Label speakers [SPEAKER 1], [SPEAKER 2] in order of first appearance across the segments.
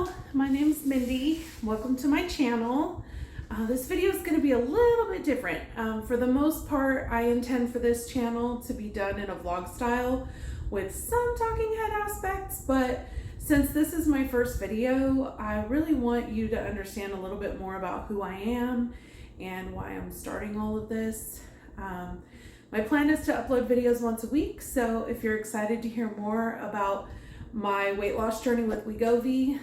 [SPEAKER 1] Hello, my name's Mindy. Welcome to my channel. This video is going to be a little bit different. For the most part, I intend for this channel to be done in a vlog style with some talking head aspects, but since this is my first video, I really want you to understand a little bit more about who I am and why I'm starting all of this. My plan is to upload videos once a week, so if you're excited to hear more about my weight loss journey with Wegovy,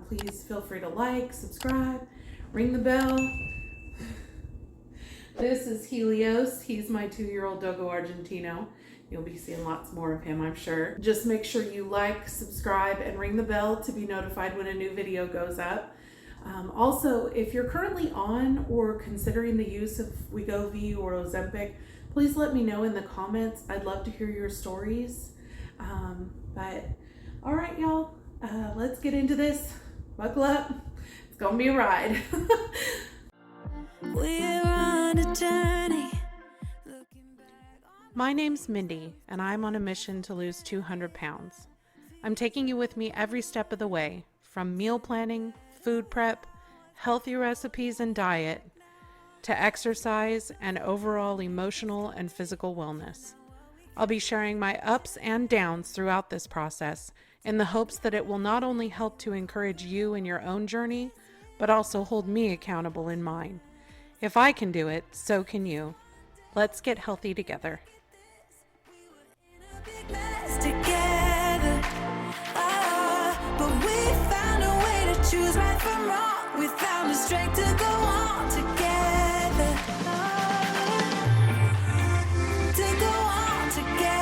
[SPEAKER 1] please feel free to like, subscribe, ring the bell. This is Helios. He's my 2-year-old Dogo Argentino. You'll be seeing lots more of him, I'm sure. Just make sure you like, subscribe, and ring the bell to be notified when a new video goes up. Also, if you're currently on or considering the use of Wegovy or Ozempic, please let me know in the comments. I'd love to hear your stories. All right, y'all, let's get into this. Buckle up. It's gonna be a ride.
[SPEAKER 2] We're on a journey.
[SPEAKER 1] My name's Mindy, and I'm on a mission to lose 200 pounds. I'm taking you with me every step of the way, from meal planning, food prep, healthy recipes and diet, to exercise and overall emotional and physical wellness. I'll be sharing my ups and downs throughout this process in the hopes that it will not only help to encourage you in your own journey, but also hold me accountable in mine. If I can do it, so can you. Let's get healthy together.
[SPEAKER 2] But we found a way to choose right from wrong. We found the strength to go on together. To go on together.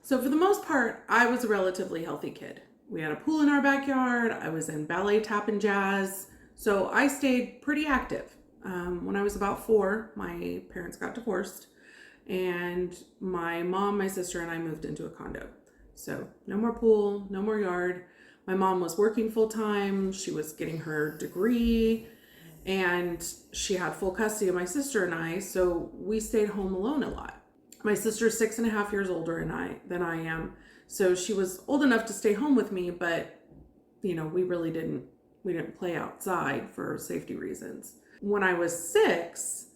[SPEAKER 1] So for the most part, I was a relatively healthy kid. We had a pool in our backyard. I was in ballet, tap, and jazz. So I stayed pretty active. When I was about 4, my parents got divorced, and my mom, my sister, and I moved into a condo. So no more pool, no more yard. My mom was working full time. She was getting her degree, and she had full custody of my sister and I. So we stayed home alone a lot. My sister's 6.5 years older than I am. So she was old enough to stay home with me, but we really didn't play outside for safety reasons. When I was 6,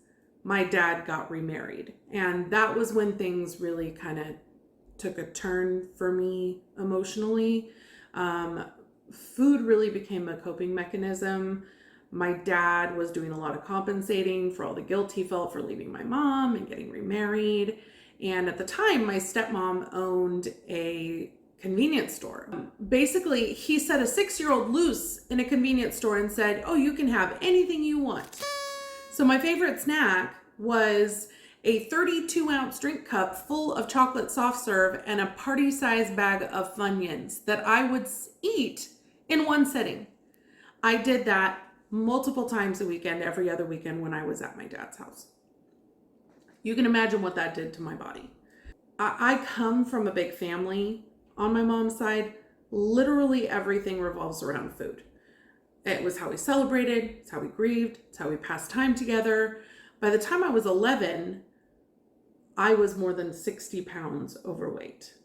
[SPEAKER 1] my dad got remarried, and that was when things really kind of took a turn for me emotionally. Food really became a coping mechanism. My dad was doing a lot of compensating for all the guilt he felt for leaving my mom and getting remarried. And at the time, my stepmom owned a convenience store. Basically, he set a 6-year-old loose in a convenience store and said, "Oh, you can have anything you want." So my favorite snack was a 32-ounce drink cup full of chocolate soft serve and a party-sized bag of Funyuns that I would eat in one sitting. I did that multiple times a weekend, every other weekend when I was at my dad's house. You can imagine what that did to my body. I come from a big family. On my mom's side, literally everything revolves around food. It was how we celebrated, it's how we grieved, it's how we passed time together. By the time I was 11, I was more than 60 pounds overweight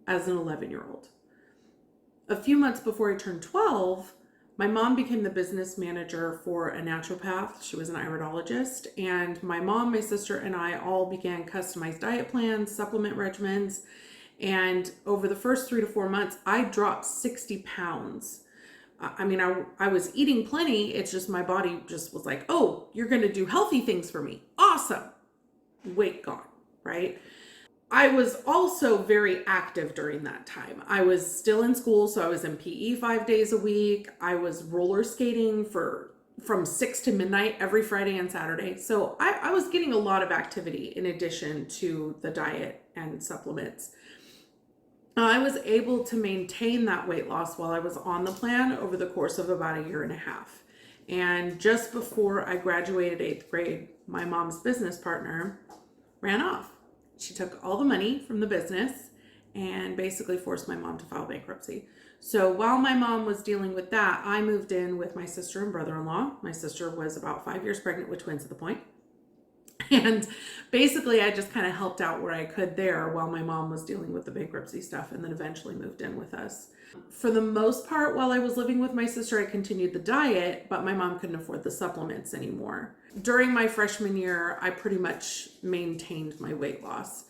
[SPEAKER 1] as an 11-year-old. A few months before I turned 12, my mom became the business manager for a naturopath. She was an iridologist, and my mom, my sister, and I all began customized diet plans, supplement regimens, and over the first 3 to 4 months, I dropped 60 pounds. I was eating plenty. It's just my body just was like, "Oh, you're going to do healthy things for me. Awesome." Weight gone, right? I was also very active during that time. I was still in school, so I was in PE 5 days a week. I was roller skating from 6 to midnight every Friday and Saturday. So I was getting a lot of activity in addition to the diet and supplements. I was able to maintain that weight loss while I was on the plan over the course of about 1.5 years. And just before I graduated 8th grade, my mom's business partner ran off. She took all the money from the business and basically forced my mom to file bankruptcy. So while my mom was dealing with that, I moved in with my sister and brother-in-law. My sister was about 5 years pregnant with twins at the point. And basically, I just kind of helped out where I could there while my mom was dealing with the bankruptcy stuff, and then eventually moved in with us. For the most part, while I was living with my sister, I continued the diet, but my mom couldn't afford the supplements anymore. During my freshman year, I pretty much maintained my weight loss.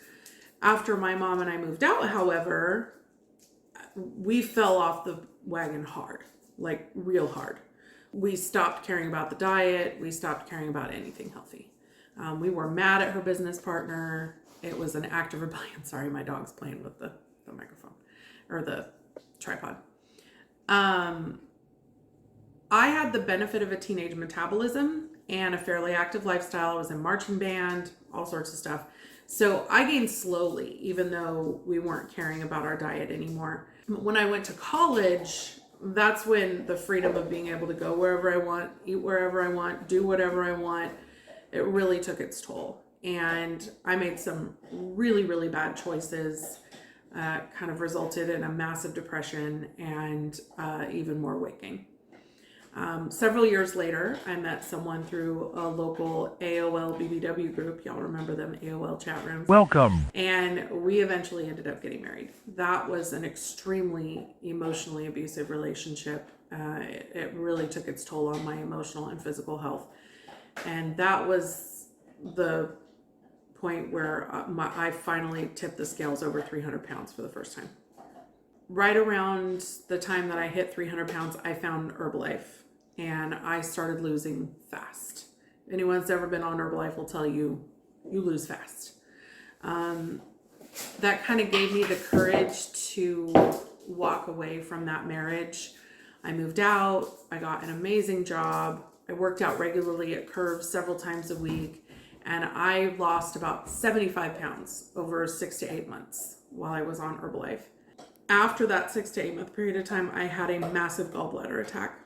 [SPEAKER 1] After my mom and I moved out, however, we fell off the wagon hard, like real hard. We stopped caring about the diet. We stopped caring about anything healthy. We were mad at her business partner. It was an act of rebellion. Sorry, my dog's playing with the microphone or the tripod. I had the benefit of a teenage metabolism and a fairly active lifestyle. I was in marching band, all sorts of stuff. So I gained slowly, even though we weren't caring about our diet anymore. When I went to college, that's when the freedom of being able to go wherever I want, eat wherever I want, do whatever I want, it really took its toll. And I made some really, really bad choices, kind of resulted in a massive depression and even more weight gain. Several years later, I met someone through a local AOL BBW group. Y'all remember them, AOL chat rooms.
[SPEAKER 3] Welcome.
[SPEAKER 1] And we eventually ended up getting married. That was an extremely emotionally abusive relationship. It really took its toll on my emotional and physical health. And that was the point where I finally tipped the scales over 300 pounds for the first time. Right around the time that I hit 300 pounds, I found Herbalife and I started losing fast. Anyone that's ever been on Herbalife will tell you, you lose fast. That kind of gave me the courage to walk away from that marriage. I moved out, I got an amazing job. I worked out regularly at Curve several times a week, and I lost about 75 pounds over 6 to 8 months while I was on Herbalife. After that 6 to 8 month period of time, I had a massive gallbladder attack.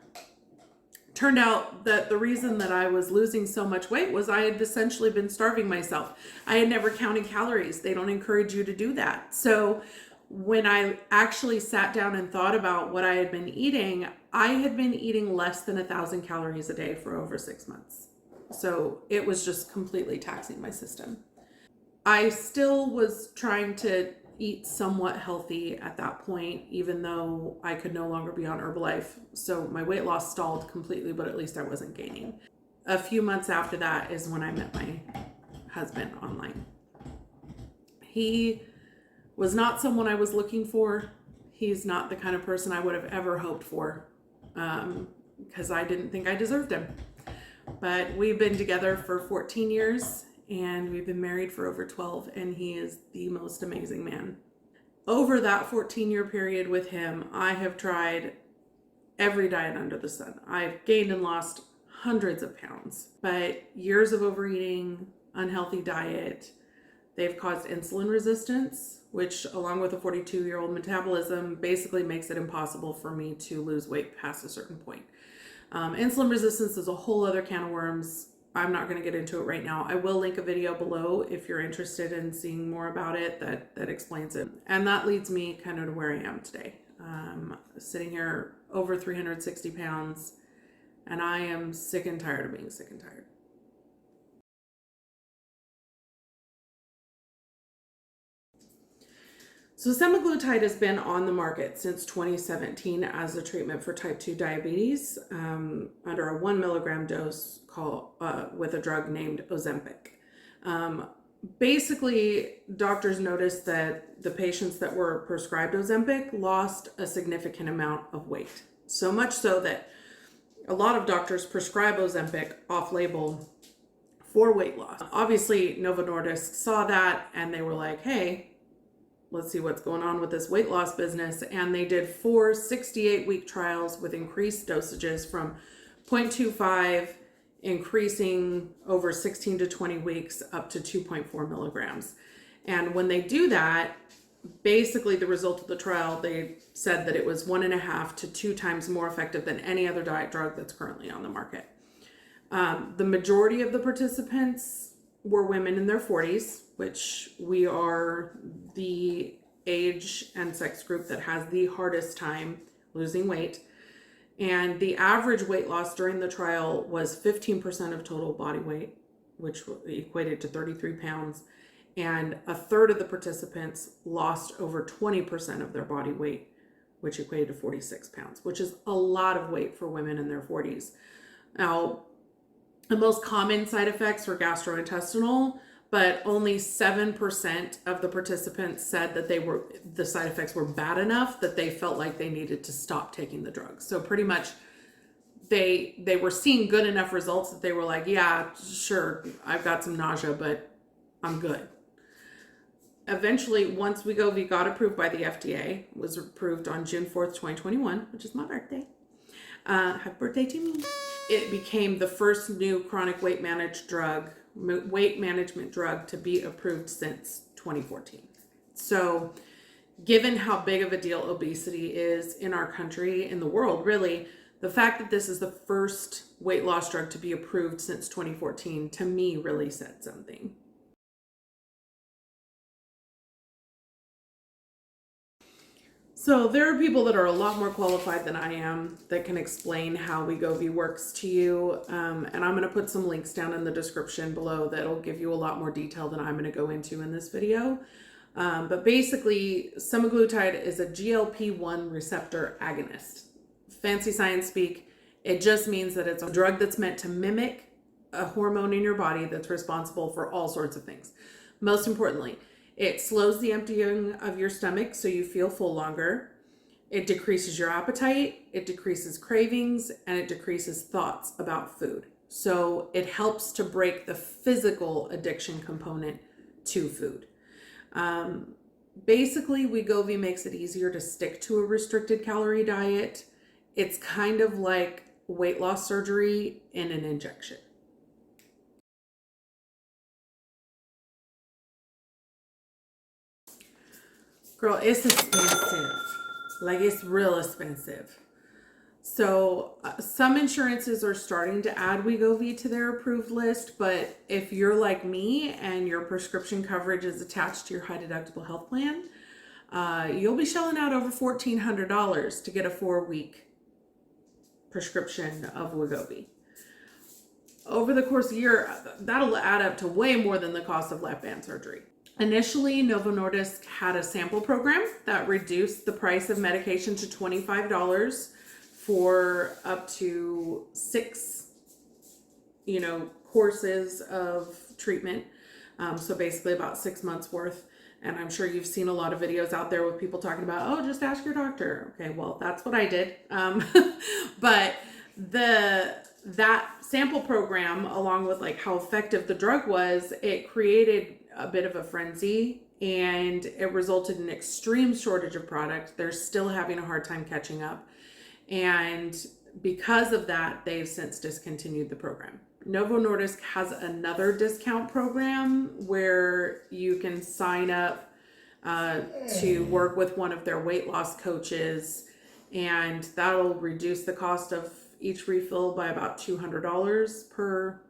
[SPEAKER 1] Turned out that the reason that I was losing so much weight was I had essentially been starving myself. I had never counted calories. They don't encourage you to do that. So when I actually sat down and thought about what I had been eating, I had been eating less than 1,000 calories a day for over 6 months. So it was just completely taxing my system. I still was trying to eat somewhat healthy at that point, even though I could no longer be on Herbalife. So my weight loss stalled completely, but at least I wasn't gaining. A few months after that is when I met my husband online. He was not someone I was looking for. He's not the kind of person I would have ever hoped for, because I didn't think I deserved him. But we've been together for 14 years and we've been married for over 12, and he is the most amazing man. Over that 14-year period with him, I have tried every diet under the sun. I've gained and lost hundreds of pounds, but years of overeating, unhealthy diet, they've caused insulin resistance, which along with a 42-year-old metabolism basically makes it impossible for me to lose weight past a certain point. Insulin resistance is a whole other can of worms. I'm not going to get into it right now. I will link a video below if you're interested in seeing more about it that explains it. And that leads me kind of to where I am today. Sitting here over 360 pounds, and I am sick and tired of being sick and tired. So semaglutide has been on the market since 2017 as a treatment for type 2 diabetes under a 1 milligram dose with a drug named Ozempic. Basically, doctors noticed that the patients that were prescribed Ozempic lost a significant amount of weight. So much so that a lot of doctors prescribe Ozempic off-label for weight loss. Obviously, Novo Nordisk saw that and they were like, hey, let's see what's going on with this weight loss business. And they did 4 68-week trials with increased dosages from 0.25, increasing over 16 to 20 weeks up to 2.4 milligrams. And when they do that, basically the result of the trial, they said that it was 1.5 to 2 times more effective than any other diet drug that's currently on the market. The majority of the participants were women in their 40s, which we are the age and sex group that has the hardest time losing weight. And the average weight loss during the trial was 15% of total body weight, which equated to 33 pounds. And a third of the participants lost over 20% of their body weight, which equated to 46 pounds, which is a lot of weight for women in their 40s. Now, the most common side effects were gastrointestinal, but only 7% of the participants said that the side effects were bad enough that they felt like they needed to stop taking the drugs. So pretty much they were seeing good enough results that they were like, yeah, sure, I've got some nausea, but I'm good. Eventually, once Wegovy got approved by the FDA, was approved on June 4th, 2021, which is my birthday. Happy birthday to me. It became the first new chronic weight management drug to be approved since 2014. So given how big of a deal obesity is in our country, in the world, really, the fact that this is the first weight loss drug to be approved since 2014, to me, really said something. So there are people that are a lot more qualified than I am that can explain how Wegovy works to you. And I'm going to put some links down in the description below that'll give you a lot more detail than I'm going to go into in this video. But basically, semaglutide is a GLP-1 receptor agonist. Fancy science speak, it just means that it's a drug that's meant to mimic a hormone in your body that's responsible for all sorts of things. Most importantly, it slows the emptying of your stomach so you feel full longer. It decreases your appetite, it decreases cravings, and it decreases thoughts about food. So it helps to break the physical addiction component to food. Basically, Wegovy makes it easier to stick to a restricted calorie diet. It's kind of like weight loss surgery in an injection. Girl, it's expensive. Like, it's real expensive. So some insurances are starting to add Wegovy to their approved list, but if you're like me and your prescription coverage is attached to your high deductible health plan, you'll be shelling out over $1,400 to get a 4-week prescription of Wegovy. Over the course of a year, that'll add up to way more than the cost of lap band surgery. Initially, Novo Nordisk had a sample program that reduced the price of medication to $25 for up to 6, courses of treatment. So basically about 6 months worth. And I'm sure you've seen a lot of videos out there with people talking about, oh, just ask your doctor. Okay, well, that's what I did. But that sample program, along with like how effective the drug was, it created a bit of a frenzy, and it resulted in an extreme shortage of product. They're still having a hard time catching up. And because of that, they've since discontinued the program. Novo Nordisk has another discount program where you can sign up to work with one of their weight loss coaches, and that'll reduce the cost of each refill by about $200 per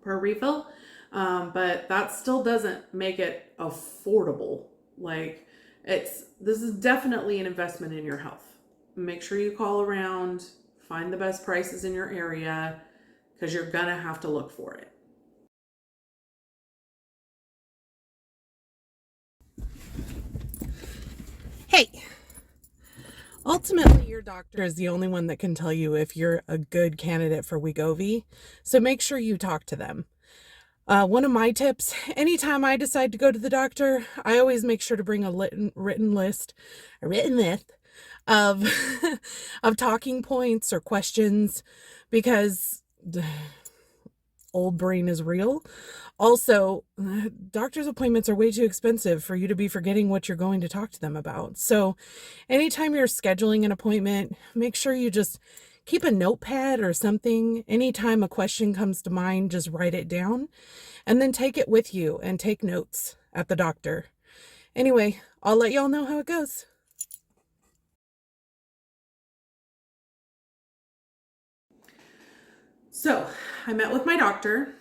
[SPEAKER 1] refill. But that still doesn't make it affordable. Like, this is definitely an investment in your health. Make sure you call around, find the best prices in your area, because you're gonna have to look for it. Hey, ultimately your doctor is the only one that can tell you if you're a good candidate for Wegovy, so make sure you talk to them. One of my tips, anytime I decide to go to the doctor, I always make sure to bring a written list of of talking points or questions, because old brain is real. Also, doctor's appointments are way too expensive for you to be forgetting what you're going to talk to them about. So anytime you're scheduling an appointment, make sure you just keep a notepad or something. Anytime a question comes to mind, just write it down and then take it with you and take notes at the doctor. Anyway, I'll let y'all know how it goes. So I met with my doctor.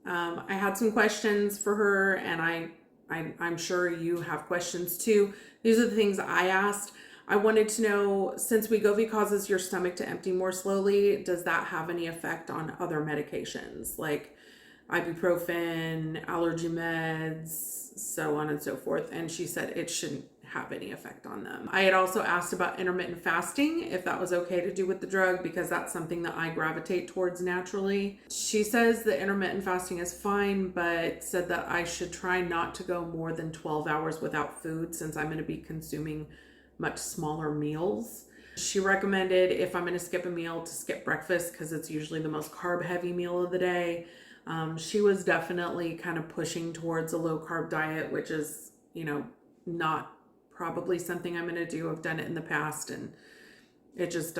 [SPEAKER 1] I had some questions for her, and I'm sure you have questions too. These are the things I asked. I wanted to know, since Wegovy causes your stomach to empty more slowly, does that have any effect on other medications like ibuprofen, allergy meds, so on and so forth? And she said it shouldn't have any effect on them. I had also asked about intermittent fasting, if that was okay to do with the drug, because that's something that I gravitate towards naturally. She says that intermittent fasting is fine, but said that I should try not to go more than 12 hours without food, since I'm going to be consuming much smaller meals. She recommended, if I'm going to skip a meal, to skip breakfast, because it's usually the most carb heavy meal of the day. She was definitely kind of pushing towards a low carb diet, which is, not probably something I'm going to do. I've done it in the past and it just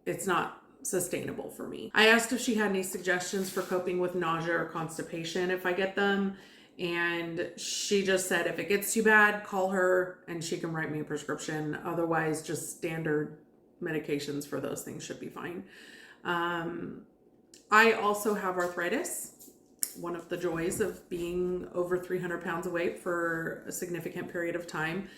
[SPEAKER 1] it's not sustainable for me. I asked if she had any suggestions for coping with nausea or constipation if I get them. And she just said, if it gets too bad, call her and she can write me a prescription. Otherwise, just standard medications for those things should be fine. I also have arthritis. One of the joys of being over 300 pounds of weight for a significant period of time.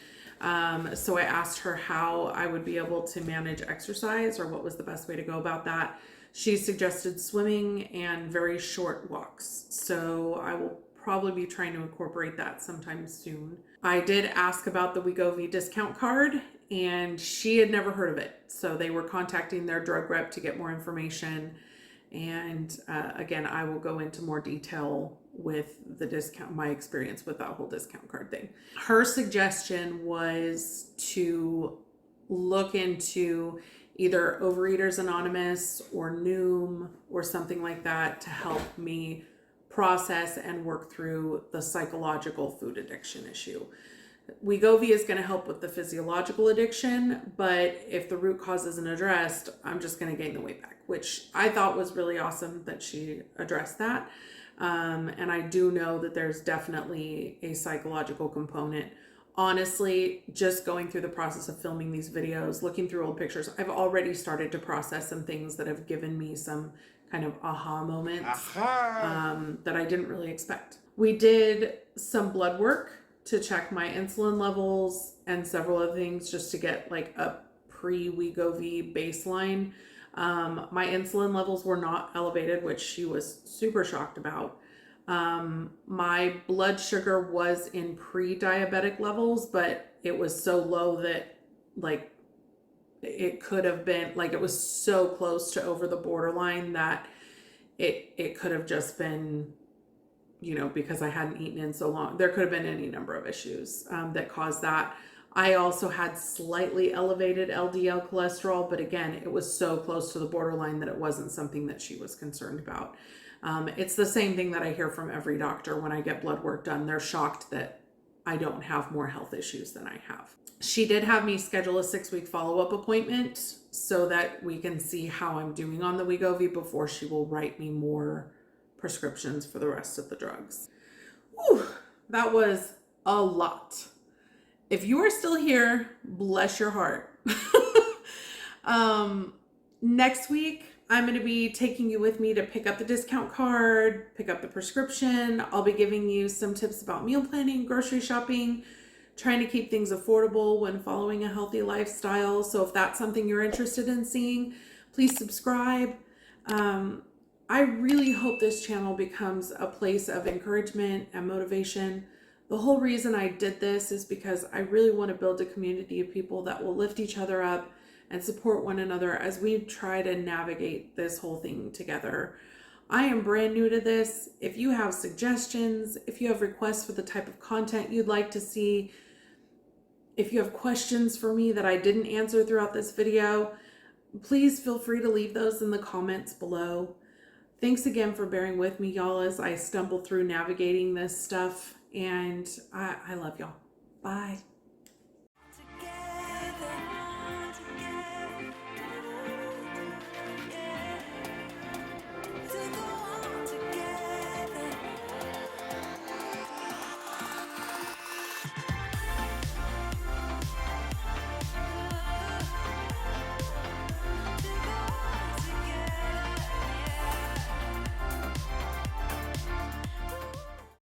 [SPEAKER 1] So I asked her how I would be able to manage exercise, or what was the best way to go about that. She suggested swimming and very short walks. So I will probably be trying to incorporate that sometime soon. I did ask about the Wegovy discount card, and she had never heard of it. So they were contacting their drug rep to get more information. And again, I will go into more detail with the discount, my experience with that whole discount card thing. Her suggestion was to look into either Overeaters Anonymous or Noom or something like that to help me process and work through the psychological food addiction issue. Wegovy is going to help with the physiological addiction, but if the root cause isn't addressed, I'm just going to gain the weight back, which I thought was really awesome that she addressed that. And I do know that there's definitely a psychological component. Honestly, just going through the process of filming these videos, looking through old pictures, I've already started to process some things that have given me some kind of aha moments that I didn't really expect. We did some blood work to check my insulin levels and several other things just to get like a pre-Wegovy baseline. My insulin levels were not elevated, which she was super shocked about. My blood sugar was in pre-diabetic levels, but it was so low that like it could have been like, it was so close to over the borderline that it could have just been, because I hadn't eaten in so long. There could have been any number of issues that caused that. I also had slightly elevated LDL cholesterol, but again, it was so close to the borderline that it wasn't something that she was concerned about. It's the same thing that I hear from every doctor when I get blood work done. They're shocked that I don't have more health issues than I have. She did have me schedule a 6-week follow-up appointment so that we can see how I'm doing on the Wegovy before she will write me more prescriptions for the rest of the drugs. Whew, that was a lot. If you are still here, bless your heart. Next week, I'm going to be taking you with me to pick up the discount card, pick up the prescription. I'll be giving you some tips about meal planning, grocery shopping, trying to keep things affordable when following a healthy lifestyle. So if that's something you're interested in seeing, please subscribe. I really hope this channel becomes a place of encouragement and motivation. The whole reason I did this is because I really want to build a community of people that will lift each other up and support one another as we try to navigate this whole thing together. I am brand new to this. If you have suggestions, if you have requests for the type of content you'd like to see, if you have questions for me that I didn't answer throughout this video, please feel free to leave those in the comments below. Thanks again for bearing with me, y'all, as I stumble through navigating this stuff. And I love y'all. Bye.